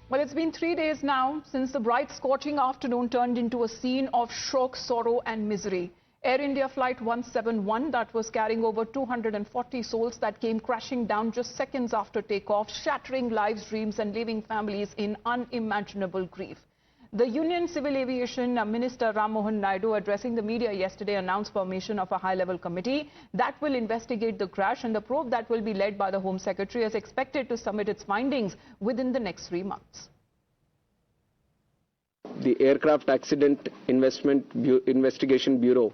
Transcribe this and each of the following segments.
Well, it's been 3 days now since the bright scorching afternoon turned into a scene of shock, sorrow and misery. Air India Flight 171 that was carrying over 240 souls that came crashing down just seconds after takeoff, shattering lives, dreams and leaving families in unimaginable grief. The Union Civil Aviation Minister Ram Mohan Naidu, addressing the media yesterday, announced formation of a high-level committee that will investigate the crash, and the probe that will be led by the Home Secretary is expected to submit its findings within the next 3 months. The Aircraft Accident Investigation Bureau,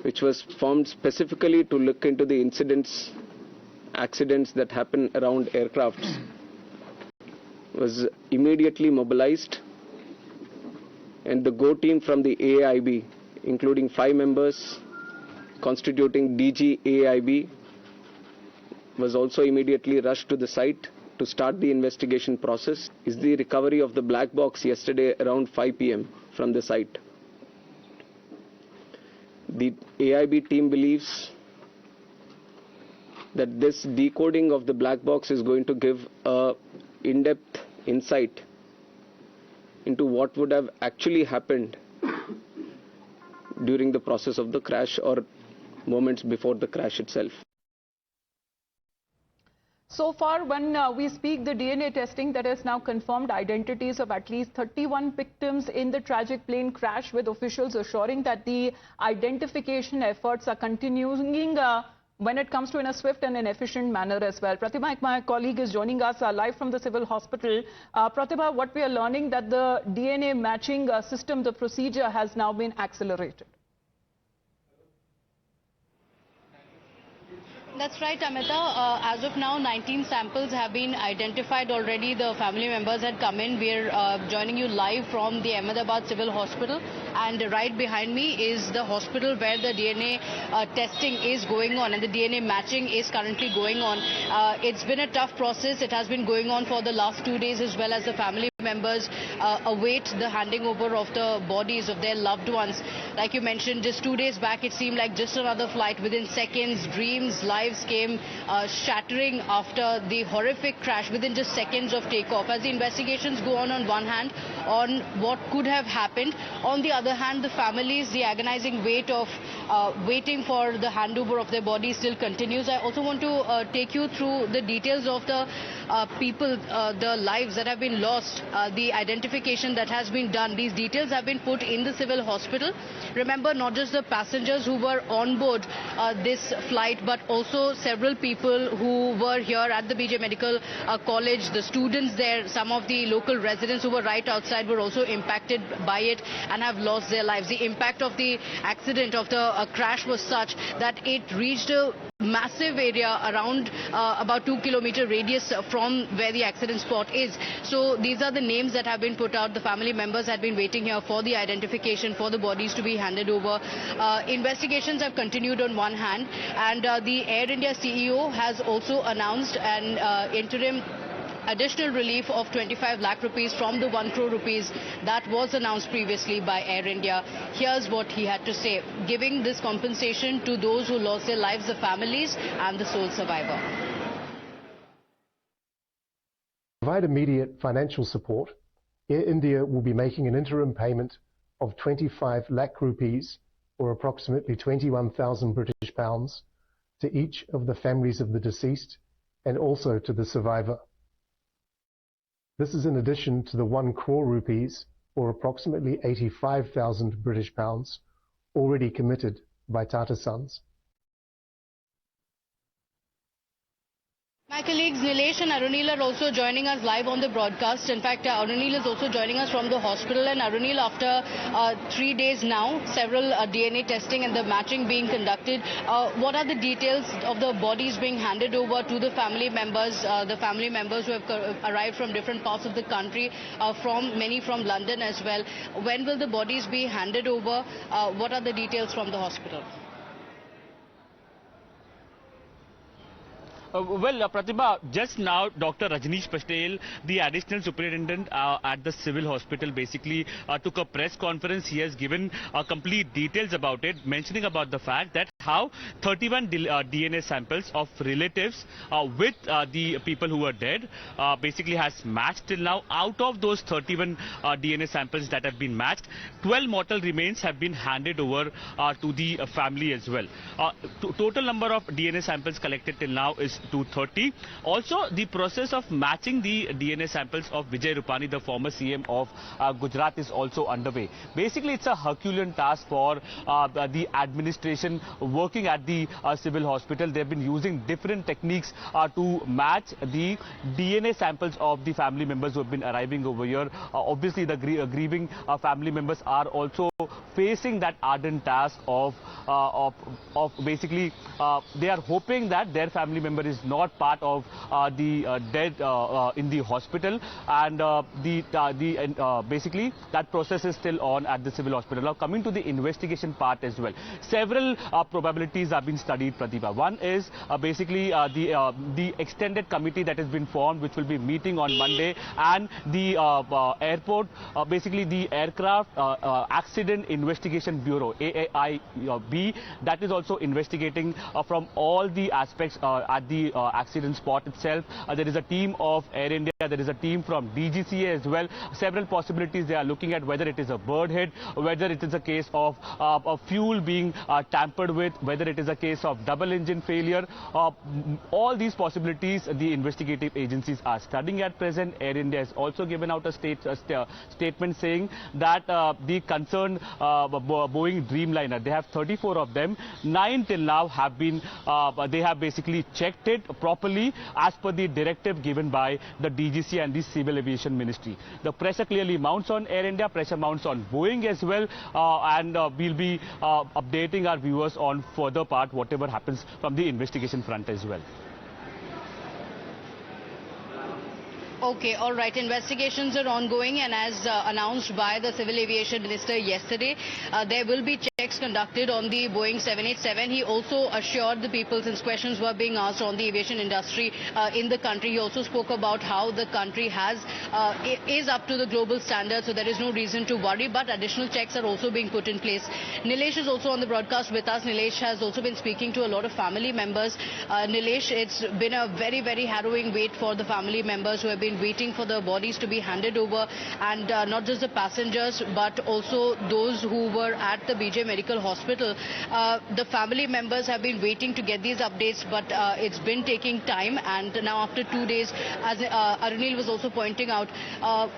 which was formed specifically to look into the accidents that happen around aircrafts, was immediately mobilized, and the GO team from the AIB, including 5 members constituting DG AIB, was also immediately rushed to the site to start the investigation process. Is the recovery of the black box yesterday around 5 p.m. from the site. The AIB team believes that this decoding of the black box is going to give a in-depth insight into what would have actually happened during the process of the crash or moments before the crash itself. So far, when we speak, the DNA testing that has now confirmed identities of at least 31 victims in the tragic plane crash, with officials assuring that the identification efforts are continuing when it comes to in a swift and an efficient manner as well. Pratibha, my colleague, is joining us live from the civil hospital. Pratibha, what we are learning that the DNA matching system, the procedure has now been accelerated. That's right, Amita. As of now, 19 samples have been identified already. The family members had come in. We're joining you live from the Ahmedabad Civil Hospital. And right behind me is the hospital where the DNA testing is going on and the DNA matching is currently going on. It's been a tough process. It has been going on for the last 2 days, as well as the family members await the handing over of the bodies of their loved ones. Like you mentioned, just 2 days back, it seemed like just another flight. Within seconds, dreams, lives came shattering after the horrific crash within just seconds of takeoff. As the investigations go on one hand, on what could have happened, on the other hand, the families, the agonizing weight of waiting for the handover of their bodies still continues. I also want to take you through the details of the people, the lives that have been lost, the identification that has been done. These details have been put in the civil hospital. Remember, not just the passengers who were on board this flight, but also several people who were here at the BJ Medical College, the students there, some of the local residents who were right outside were also impacted by it and have lost their lives. The impact of the accident, of the crash, was such that it reached a massive area around about 2-kilometer radius from where the accident spot is. So these are the names that have been put out. The family members had been waiting here for the identification, for the bodies to be handed over. Investigations have continued on one hand, and the Air India CEO has also announced an interim additional relief of 25 lakh rupees from the 1 crore rupees that was announced previously by Air India. Here's what he had to say, giving this compensation to those who lost their lives, the families and the sole survivor. To provide immediate financial support, Air India will be making an interim payment of 25 lakh rupees, or approximately 21,000 British pounds, to each of the families of the deceased and also to the survivor. This is in addition to the 1 crore rupees, or approximately 85,000 British pounds, already committed by Tata Sons. My colleagues Nilesh and Arunil are also joining us live on the broadcast. In fact, Arunil is also joining us from the hospital. And Arunil, after 3 days now, several DNA testing and the matching being conducted, what are the details of the bodies being handed over to the family members who have arrived from different parts of the country, many from London as well? When will the bodies be handed over? What are the details from the hospital? Pratibha, just now Dr. Rajneesh Patel, the additional superintendent at the civil hospital, basically took a press conference. He has given complete details about it, mentioning about the fact that how 31 DNA samples of relatives with the people who were dead basically has matched till now. Out of those 31 DNA samples that have been matched, 12 mortal remains have been handed over to the family as well. Total number of DNA samples collected till now is 230. Also, the process of matching the DNA samples of Vijay Rupani, the former CM of Gujarat, is also underway. Basically, it's a Herculean task for the administration working at the civil hospital. They've been using different techniques to match the DNA samples of the family members who have been arriving over here. Obviously, the grieving family members are also facing that ardent task of basically they are hoping that their family member is not part of the dead in the hospital, and basically that process is still on at the civil hospital. Now, coming to the investigation part as well, several probabilities have been studied, Pratibha. One is basically the extended committee that has been formed, which will be meeting on Monday, and the airport, basically the Aircraft Accident Investigation Bureau, AAIB, that is also investigating from all the aspects at the accident spot itself. There is a team of Air India, there is a team from DGCA as well. Several possibilities they are looking at, whether it is a bird hit, whether it is a case of fuel being tampered with, whether it is a case of double engine failure. All these possibilities the investigative agencies are studying at present. Air India has also given out a statement saying that the concerned Boeing Dreamliner, they have 34 of them, 9 till now have been, they have basically checked it properly as per the directive given by the DGC and the Civil Aviation Ministry. The pressure clearly mounts on Air India, pressure mounts on Boeing as well, and we'll be updating our viewers on further part, whatever happens from the investigation front as well. Okay, all right. Investigations are ongoing, and as announced by the Civil Aviation Minister yesterday, there will be checks conducted on the Boeing 787. He also assured the people, since questions were being asked on the aviation industry in the country, he also spoke about how the country is up to the global standards, so there is no reason to worry, but additional checks are also being put in place. Nilesh is also on the broadcast with us. Nilesh has also been speaking to a lot of family members. Nilesh, it's been a very, very harrowing wait for the family members who have been waiting for the bodies to be handed over, and not just the passengers but also those who were at the BJ Medical Hospital. The family members have been waiting to get these updates, but it's been taking time, and now after 2 days, as Arunil was also pointing out,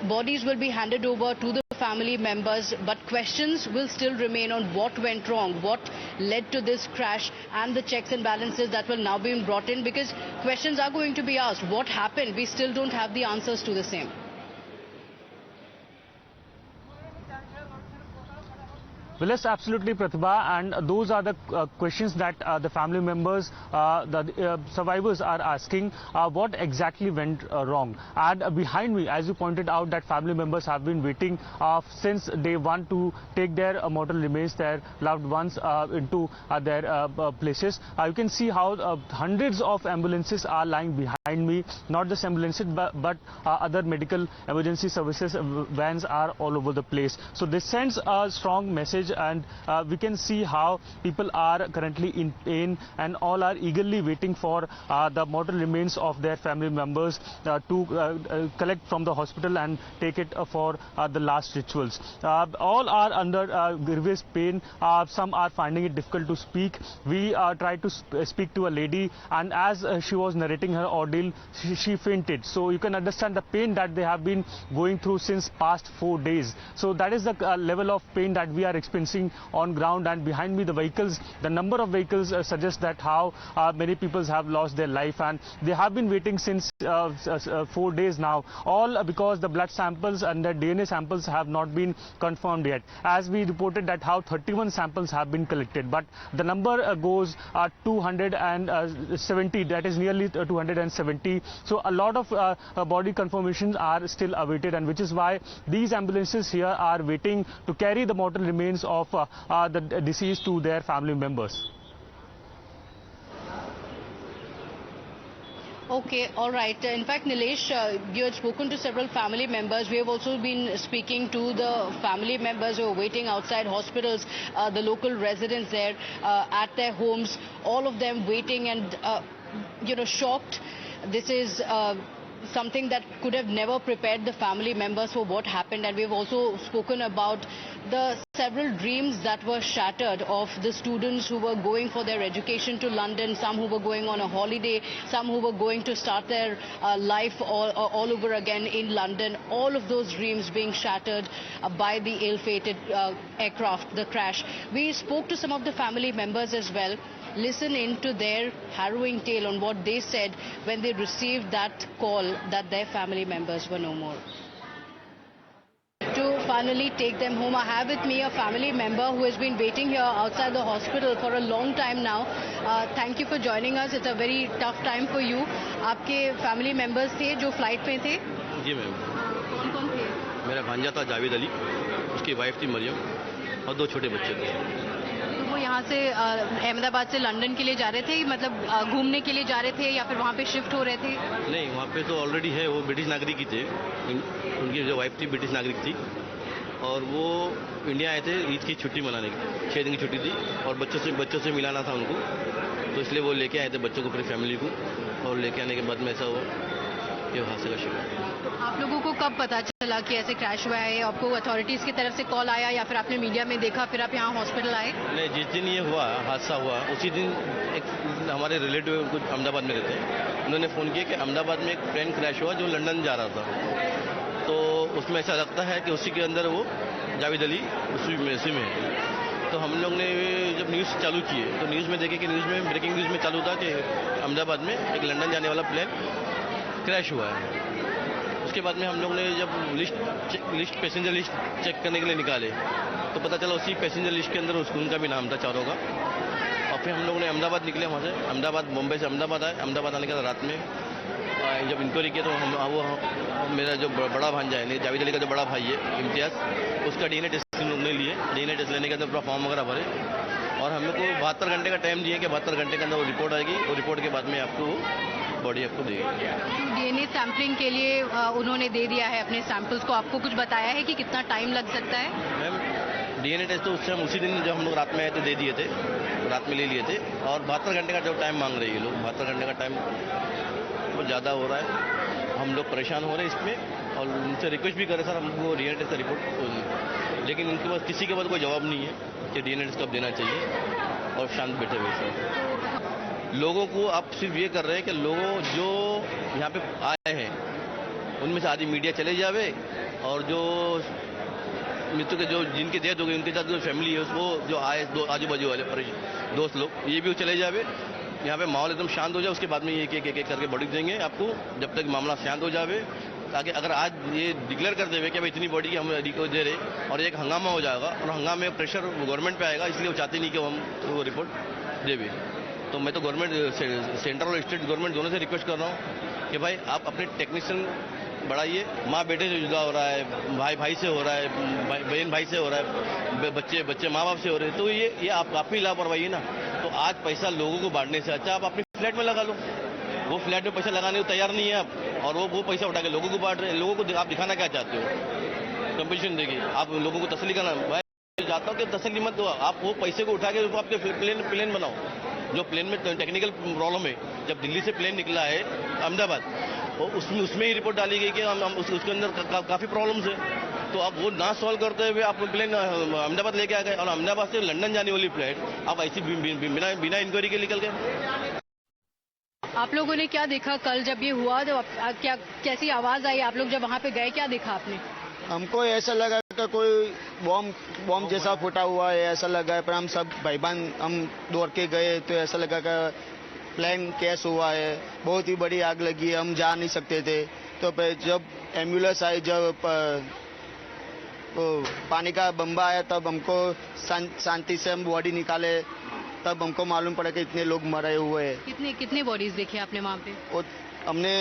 bodies will be handed over to the family members, but questions will still remain on what went wrong, what led to this crash, and the checks and balances that will now be brought in, because questions are going to be asked. What happened? We still don't have the answers to the same. Well, yes, absolutely, Pratibha, and those are the questions that the family members, the survivors are asking. What exactly went wrong? And behind me, as you pointed out, that family members have been waiting since day one to take their mortal remains, their loved ones, into their places. You can see how hundreds of ambulances are lying behind me. Not just ambulances, but other medical emergency services vans are all over the place. So this sends a strong message, and we can see how people are currently in pain, and all are eagerly waiting for the mortal remains of their family members to collect from the hospital and take it for the last rituals. All are under grievous pain. Some are finding it difficult to speak. We tried to speak to a lady, and as she was narrating her ordeal, she fainted. So you can understand the pain that they have been going through since past 4 days. So that is the level of pain that we are experiencing on ground. And behind me, the vehicles, the number of vehicles suggests that how many people have lost their life, and they have been waiting since 4 days now, all because the blood samples and the DNA samples have not been confirmed yet. As we reported that how 31 samples have been collected, but the number goes 270, that is nearly 270. So a lot of body confirmations are still awaited, and which is why these ambulances here are waiting to carry the mortal remains of the deceased to their family members. Okay, all right. In fact, Nilesh, you had spoken to several family members. We have also been speaking to the family members who are waiting outside hospitals, the local residents there at their homes, all of them waiting and, shocked. This is something that could have never prepared the family members for what happened. And we've also spoken about the several dreams that were shattered of the students who were going for their education to London, some who were going on a holiday, some who were going to start their life all over again in London. All of those dreams being shattered by the ill-fated aircraft, the crash. We spoke to some of the family members as well. Listen into their harrowing tale on what they said when they received that call that their family members were no more. To finally take them home, I have with me a family member who has been waiting here outside the hospital for a long time now. Thank you for joining us. It's a very tough time for you. आपके family members थे जो flight में थे? जी ma'am. कौन-कौन थे? मेरा भांजा था जावेद अली, उसकी वाइफ थी मरियम और 2 छोटे बच्चे थे। तो वो यहाँ से अहमदाबाद से लंदन के लिए जा रहे थे, मतलब घूमने के लिए जा रहे थे या फिर वहाँ पे शिफ्ट हो रहे थे? नहीं, वहाँ पे तो ऑलरेडी है, वो ब्रिटिश नागरिक ही थे। उनकी जो वाइफ थी ब्रिटिश नागरिक थी और वो इंडिया आए थे ईद की छुट्टी मनाने की। 6 दिन की छुट्टी थी और बच्चों से मिलाना था उनको, तो इसलिए वो लेके आए थे बच्चों को, पूरी फैमिली को। और लेके आने के बाद में ऐसा हुआ कि हादसे का शिकार। आप लोगों को कब पता चला कि ऐसे क्रैश हुआ है? आपको अथॉरिटीज़ की तरफ से कॉल आया या फिर आपने मीडिया में देखा फिर आप यहाँ हॉस्पिटल आए? नहीं, जिस दिन ये हुआ हादसा हुआ उसी दिन एक हमारे रिलेटिव कुछ अहमदाबाद में रहते हैं, उन्होंने फ़ोन किया कि अहमदाबाद में एक प्लेन क्रैश हुआ जो लंदन जा रहा था। तो उसमें ऐसा लगता है कि उसी के अंदर वो जावेद अली उसी में है। तो हम लोग ने जब न्यूज़ चालू किए तो न्यूज़ में देखे कि न्यूज़ में ब्रेकिंग न्यूज़ में चालू था कि अहमदाबाद में एक लंदन जाने वाला प्लेन क्रैश हुआ है। उसके बाद में हम लोग ने जब पैसेंजर लिस्ट चेक करने के लिए निकाले तो पता चला उसी पैसेंजर लिस्ट के अंदर उनका भी नाम था, चारों का। और फिर हम लोग ने अहमदाबाद निकले, वहाँ से अहमदाबाद, बॉम्बे से अहमदाबाद आए। अहमदाबाद आने के बाद रात में जब इंक्वायरी किया तो मेरा जो बड़ा भांजा है जावेद अली का जो बड़ा भाई है इम्तियाज़, उसका DNA टेस्ट हम लोग ने लिए। DNA टेस्ट लेने के अंदर पूरा फॉर्म वगैरह भरे और हम लोग को 72 घंटे का टाइम दिए कि 72 घंटे के अंदर वो रिपोर्ट आएगी और रिपोर्ट के बाद में आपको बॉडी आपको देगी। DNA सैंपलिंग के लिए उन्होंने दे दिया है अपने सैंपल्स को, आपको कुछ बताया है कि कितना टाइम लग सकता है? मैम, DNA टेस्ट तो उसी दिन जब हम लोग रात में आए थे दे दिए थे, रात में ले लिए थे। और 72 घंटे का जो टाइम मांग रहे हैं ये लोग, 72 घंटे का टाइम बहुत ज़्यादा हो रहा है। हम लोग परेशान हो रहे हैं इसमें और उनसे रिक्वेस्ट भी करें सर हमको DNA टेस्ट का रिपोर्ट, लेकिन उनके पास किसी के पास कोई जवाब नहीं है कि DNA टेस्ट कब देना चाहिए और शांत बैठे हुए सर। लोगों को आप सिर्फ ये कर रहे हैं कि लोगों जो यहाँ पे आए हैं उनमें से आधी मीडिया चले जावे और जो मृत्यु के जो जिनकी डेथ हो गई उनके साथ जो फैमिली है वो जो आए आजू बाजू वाले दोस्त लोग ये भी चले जावे। यहाँ पे माहौल एकदम शांत हो जाए, उसके बाद में एक करके बॉडी देंगे आपको, जब तक मामला शांत हो जावे। ताकि अगर आज ये डिक्लेयर कर देवे कि भाई इतनी बॉडी हम दे रहे और एक हंगामा हो जाएगा और हंगामे में प्रेशर गवर्नमेंट पे आएगा, इसलिए वो चाहते नहीं कि हम वो रिपोर्ट देवे। तो मैं तो गवर्नमेंट सेंट्रल और स्टेट गवर्नमेंट दोनों से रिक्वेस्ट कर रहा हूँ कि भाई आप अपने टेक्नीशियन बढ़ाइए। माँ बेटे से जुदा हो रहा है, भाई से हो रहा है, बहन भाई से हो रहा है, बच्चे माँ बाप से हो रहे हैं, तो ये आप ही लापरवाही है ना। तो आज पैसा लोगों को बांटने से अच्छा आप अपने फ्लैट में लगा लो। वो फ्लैट में पैसा लगाने को तैयार नहीं है आप, और वो पैसा उठा के लोगों को बांट रहे हैं। लोगों को आप दिखाना क्या चाहते हो? कंपटीशन देखिए, आप लोगों को तसल्ली करना। मैं चाहता हूँ कि तसल्ली मत दो, आप वो पैसे को उठा के आपके प्लेन बनाओ। जो प्लेन में टेक्निकल प्रॉब्लम है, जब दिल्ली से प्लेन निकला है अहमदाबाद और उसमें ही रिपोर्ट डाली गई कि उसके अंदर काफ़ी प्रॉब्लम्स है। तो आप वो ना सॉल्व करते हुए आप प्लेन अहमदाबाद लेके आ गए और अहमदाबाद से लंदन जाने वाली फ्लाइट आप ऐसी बिना इंक्वायरी के निकल गए। आप लोगों ने क्या देखा कल जब ये हुआ? जब कैसी आवाज़ आई? आप लोग जब वहाँ पे गए क्या देखा आपने? हमको ऐसा लगा कि कोई बॉम्ब जैसा फूटा हुआ है, ऐसा लगा है। पर हम सब भाईबंद हम दौड़ के गए तो ऐसा लगा कि प्लेन क्रैश हुआ है, बहुत ही बड़ी आग लगी है, हम जा नहीं सकते थे। तो जब एम्बुलेंस आई, जब पानी का बम्बा आया, तब हमको शांति से हम बॉडी निकाले, तब हमको मालूम पड़ा कि इतने लोग मरे हुए हैं। कितने बॉडीज देखे आपने वहाँ पे? हमने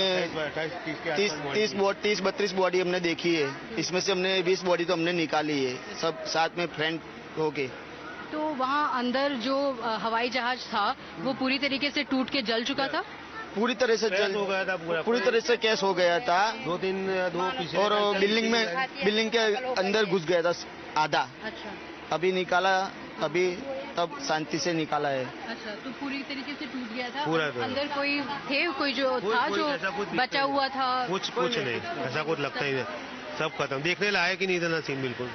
30-32 बॉडी हमने देखी है। इसमें से हमने 20 बॉडी तो हमने निकाली है, सब साथ में फ्रेंड होके। तो वहाँ अंदर जो हवाई जहाज था वो पूरी तरीके से टूट के जल चुका था? पूरी तरह से क्रैश हो गया था पूरी तरह से कैश हो गया था दो पीछे और बिल्डिंग के अंदर घुस गया था आधा। अच्छा अभी निकाला, अभी तब शांति से निकाला है। अच्छा, तो पूरी तरीके से टूट गया था। पूरा अंदर कोई जो था जो बचा हुआ था? कुछ नहीं, ऐसा कुछ लगता ही नहीं। सब खत्म, देखने लायक ही नहीं था ना सीन बिल्कुल।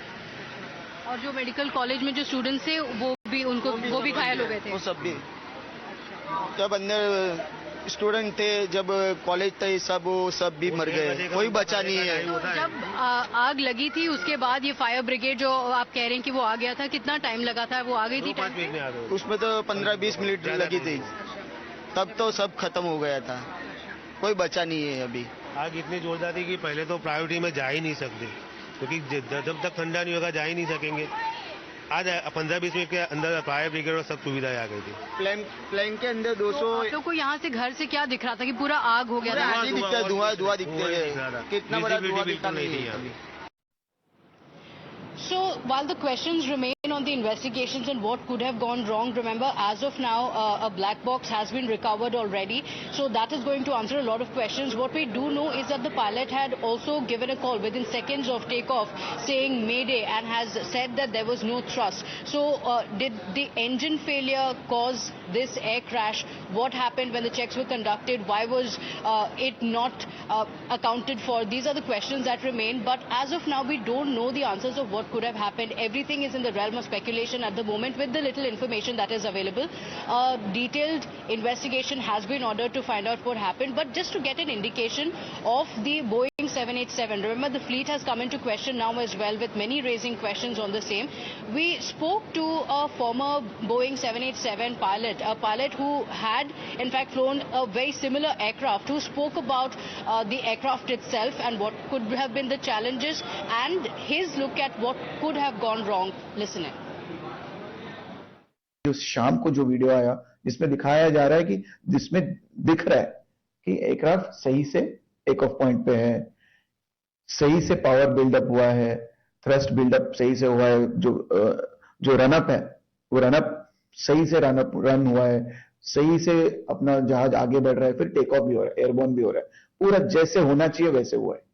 और जो मेडिकल कॉलेज में जो स्टूडेंट्स थे वो भी घायल हो गए थे? वो सब भी, जब अंदर स्टूडेंट थे, जब कॉलेज थे, सब भी मर गए, कोई बचा नहीं है। जब आग लगी थी उसके बाद ये फायर ब्रिगेड जो आप कह रहे हैं कि वो आ गया था, कितना टाइम लगा था? वो आ गई थी? 5 मिनट में आ गए। उसमें तो 15-20 मिनट लगी थी, तब तो सब खत्म हो गया था, कोई बचा नहीं है अभी। आग इतनी जोरदार थी कि पहले तो प्रायोरिटी में जा ही नहीं सकते, क्योंकि जब तक ठंडा नहीं होगा जा ही नहीं सकेंगे। आज 15-20 मिनट के अंदर फायर ब्रिगेड और सब सुविधाएं आ गई थी। प्लेन के अंदर 200 तो को यहाँ से घर से क्या दिख रहा था कि पूरा आग हो गया था? आगे दिखता है, धुआं दिखते हैं, कितना बड़ा धुआं दिखता नहीं है। So, while the questions remain on the investigations and what could have gone wrong, remember, as of now, a black box has been recovered already. So, that is going to answer a lot of questions. What we do know is that the pilot had also given a call within seconds of takeoff saying Mayday and has said that there was no thrust. So, did the engine failure cause this air crash? What happened when the checks were conducted? Why was it not accounted for? These are the questions that remain. But as of now, we don't know the answers of what could have happened. Everything is in the realm of speculation at the moment with the little information that is available. A detailed investigation has been ordered to find out what happened. But just to get an indication of the Boeing 787, remember the fleet has come into question now as well, with many raising questions on the same. We spoke to a former Boeing 787 pilot, a pilot who had in fact flown a very similar aircraft, who spoke about the aircraft itself and what could have been the challenges and his look at what could have gone wrong. Listen in. जो शाम को जो video आया जिसमें दिखाया जा रहा है कि जिसमें दिख रहा है कि एयरक्राफ्ट सही से टेक ऑफ पॉइंट पे है, सही से पावर बिल्डअप हुआ है, थ्रस्ट बिल्डअप सही से हुआ है, जो रनअप है वो रनअप सही से रन हुआ है, सही से अपना जहाज आगे बढ़ रहा है, फिर टेक ऑफ भी हो रहा है, एयरबोर्न भी हो रहा है, पूरा जैसे होना चाहिए वैसे हुआ है।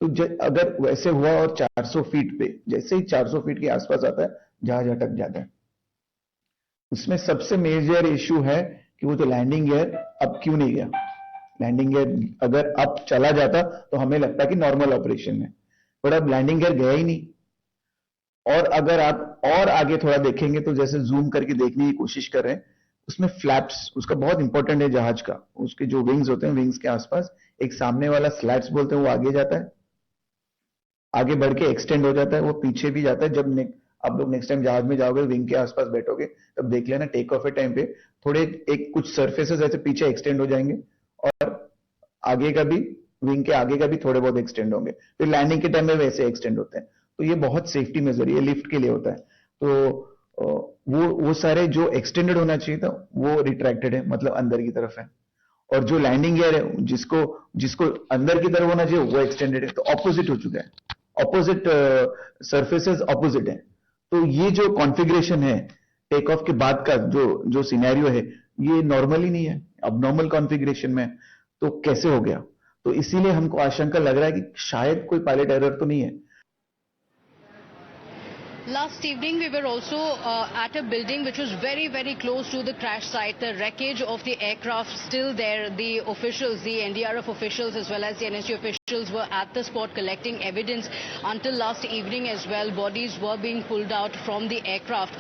तो अगर वैसे हुआ और 400 फीट पे, जैसे ही 400 फीट के आसपास आता है जहाज अटक जाता है। उसमें सबसे मेजर इश्यू है कि वो जो लैंडिंग गियर अब क्यों नहीं गया। लैंडिंग गियर अगर अब चला जाता तो हमें लगता है कि नॉर्मल ऑपरेशन है, पर अब लैंडिंग गियर गया ही नहीं। और अगर आप और आगे थोड़ा देखेंगे तो जैसे जूम करके देखने की कोशिश कर रहे हैं, उसमें फ्लैप्स उसका बहुत इंपॉर्टेंट है जहाज का। उसके जो विंग्स होते हैं, विंग्स के आसपास एक सामने वाला स्लैट्स बोलते हैं, वो आगे जाता है, आगे बढ़ के एक्सटेंड हो जाता है, वो पीछे भी जाता है। जब आप लोग नेक्स्ट टाइम जहाज में जाओगे, विंग के आसपास बैठोगे, तब देख लेना टेक ऑफ के टाइम पे थोड़े एक कुछ सरफेसेस ऐसे पीछे एक्सटेंड हो जाएंगे और आगे का भी, विंग के आगे का भी थोड़े बहुत एक्सटेंड होंगे, फिर लैंडिंग के टाइम में वैसे एक्सटेंड होते हैं। तो ये बहुत सेफ्टी मेजर, ये लिफ्ट के लिए होता है। तो वो सारे जो एक्सटेंडेड होना चाहिए था वो रिट्रैक्टेड है, मतलब अंदर की तरफ है। और जो लैंडिंग गियर है जिसको अंदर की तरफ होना चाहिए वो एक्सटेंडेड है, तो ऑपोजिट हो चुका है, ऑपोजिट सरफेसेस ऑपोजिट है। तो ये जो कॉन्फ़िगरेशन है टेक ऑफ के बाद का जो सिनेरियो है, ये नॉर्मली नहीं है, अबनॉर्मल कॉन्फ़िगरेशन में। तो कैसे हो गया? तो इसीलिए हमको आशंका लग रहा है कि शायद कोई पायलट एरर तो नहीं है। Last evening, we were also at a building which was very, very close to the crash site. The wreckage of the aircraft still there. The officials, the NDRF officials as well as the NSG officials were at the spot collecting evidence until last evening as well. Bodies were being pulled out from the aircraft.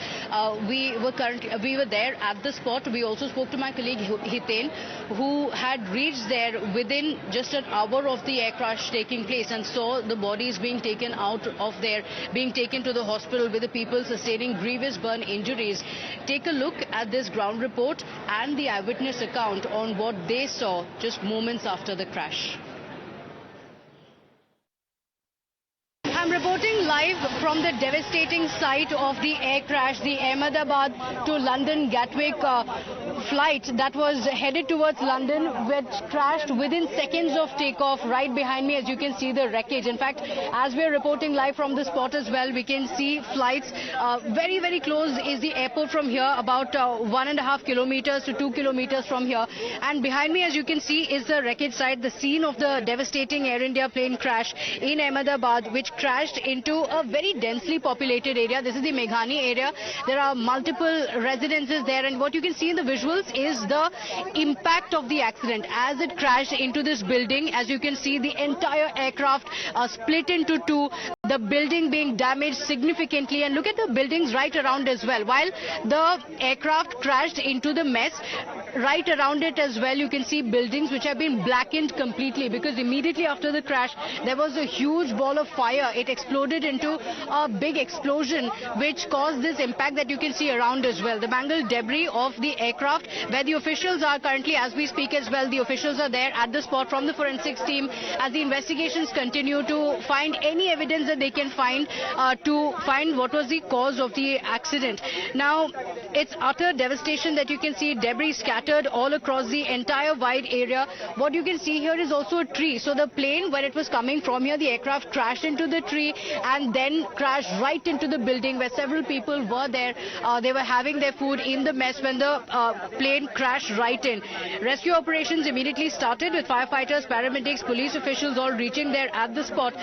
We were there at the spot. We also spoke to my colleague Hiten, who had reached there within just an hour of the air crash taking place and saw the bodies being taken out of there, being taken to the hospital with the people sustaining grievous burn injuries. Take a look at this ground report and the eyewitness account on what they saw just moments after the crash. reporting live from the devastating site of the air crash, the Ahmedabad to London Gatwick flight that was headed towards London, which crashed within seconds of takeoff. Right behind me, as you can see, the wreckage. In fact, as we're reporting live from the spot as well, we can see flights very, very close is the airport from here, about 1.5 kilometers to 2 kilometers from here. And behind me, as you can see, is the wreckage site, the scene of the devastating Air India plane crash in Ahmedabad, which crashed into a very densely populated area. This is the Meghani area. There are multiple residences there, and what you can see in the visuals is the impact of the accident as it crashed into this building. As you can see, the entire aircraft split into two, the building being damaged significantly, and look at the buildings right around as well. While the aircraft crashed into the mess, right around it as well, you can see buildings which have been blackened completely, because immediately after the crash there was a huge ball of fire. It exploded into a big explosion which caused this impact that you can see around as well. The mangled debris of the aircraft, where the officials are currently, as we speak as well, the officials are there at the spot from the forensics team as the investigations continue to find any evidence that they can find to find what was the cause of the accident. Now, it's utter devastation that you can see, debris scattered all across the entire wide area. What you can see here is also a tree. So the plane, when it was coming from here, the aircraft crashed into the tree and then crashed right into the building where several people were there. They were having their food in the mess when the plane crashed right in. Rescue operations immediately started with firefighters, paramedics, police officials all reaching there at the spot.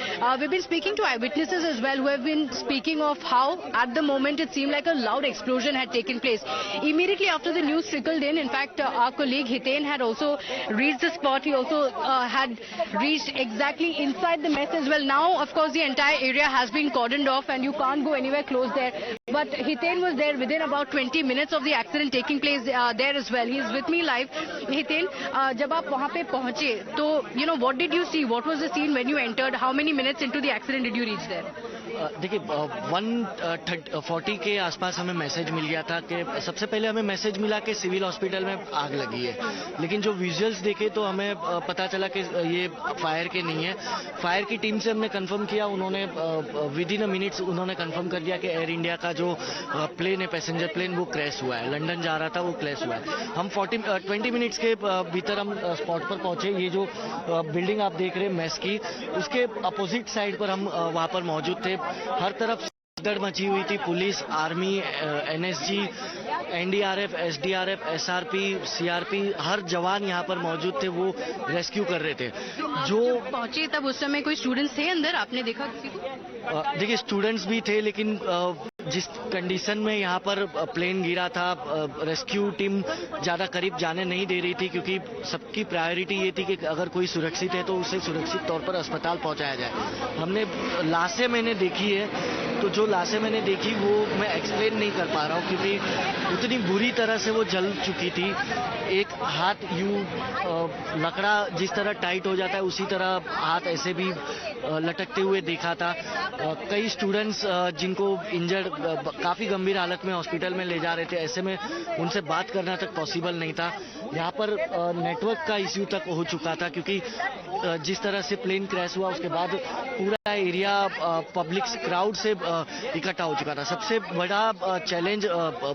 We've been speaking to eyewitnesses as well, who have been speaking of how at the moment it seemed like a loud explosion had taken place. Immediately after the news trickled in fact, our colleague Hiten had also reached the spot. He also had reached exactly inside the mess as well. Now, of course, the entire area has been cordoned off and you can't go anywhere close there. But Hiten was there within about 20 minutes of the accident taking place there as well. He is with me live. Hiten, जब आप वहाँ पे पहुँचे, तो what did you see? What was the scene when you entered? How many minutes into the accident did you reach there? देखिए 1:40 के आसपास हमें मैसेज मिल गया था कि सबसे पहले हमें मैसेज मिला कि सिविल हॉस्पिटल में आग लगी है, लेकिन जो विजुअल्स देखे तो हमें पता चला कि ये फायर के नहीं है. फायर की टीम से हमने कंफर्म किया, उन्होंने विद इन अ मिनट्स उन्होंने कंफर्म कर दिया कि एयर इंडिया का जो प्लेन है, पैसेंजर प्लेन, वो क्रैश हुआ है, लंदन जा रहा था, वो क्रैश हुआ है. हम 20 मिनट्स के भीतर हम स्पॉट पर पहुंचे. ये जो बिल्डिंग आप देख रहे हैं मेस की, उसके अपोजिट साइड पर हम वहां पर मौजूद थे. हर तरफ भगदड़ मची हुई थी. Police, army, NSG, NDRF, SDRF, SRP, CRP, हर जवान यहाँ पर मौजूद थे. वो रेस्क्यू कर रहे थे. जो पहुंचे तब उस समय कोई स्टूडेंट्स थे अंदर, आपने देखा किसी को? देखिए स्टूडेंट्स भी थे, लेकिन जिस कंडीशन में यहाँ पर प्लेन गिरा था, रेस्क्यू टीम ज़्यादा करीब जाने नहीं दे रही थी, क्योंकि सबकी प्रायोरिटी ये थी कि अगर कोई सुरक्षित है तो उसे सुरक्षित तौर पर अस्पताल पहुँचाया जाए. हमने लाशें मैंने देखी है, तो जो लाशें मैंने देखी वो मैं एक्सप्लेन नहीं कर पा रहा हूँ, क्योंकि उतनी बुरी तरह से वो जल चुकी थी. एक हाथ यूं लकड़ा जिस तरह टाइट हो जाता है, उसी तरह हाथ ऐसे भी लटकते हुए देखा था. कई स्टूडेंट्स जिनको इंजर्ड, काफ़ी गंभीर हालत में हॉस्पिटल में ले जा रहे थे, ऐसे में उनसे बात करना तक पॉसिबल नहीं था. यहाँ पर नेटवर्क का इश्यू तक हो चुका था, क्योंकि जिस तरह से प्लेन क्रैश हुआ उसके बाद पूरा एरिया पब्लिक क्राउड से इकट्ठा हो चुका था. सबसे बड़ा चैलेंज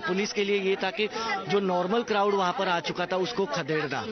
पुलिस के लिए ये था कि जो नॉर्मल क्राउड वहाँ पर आ चुका था उसको खदेड़ना.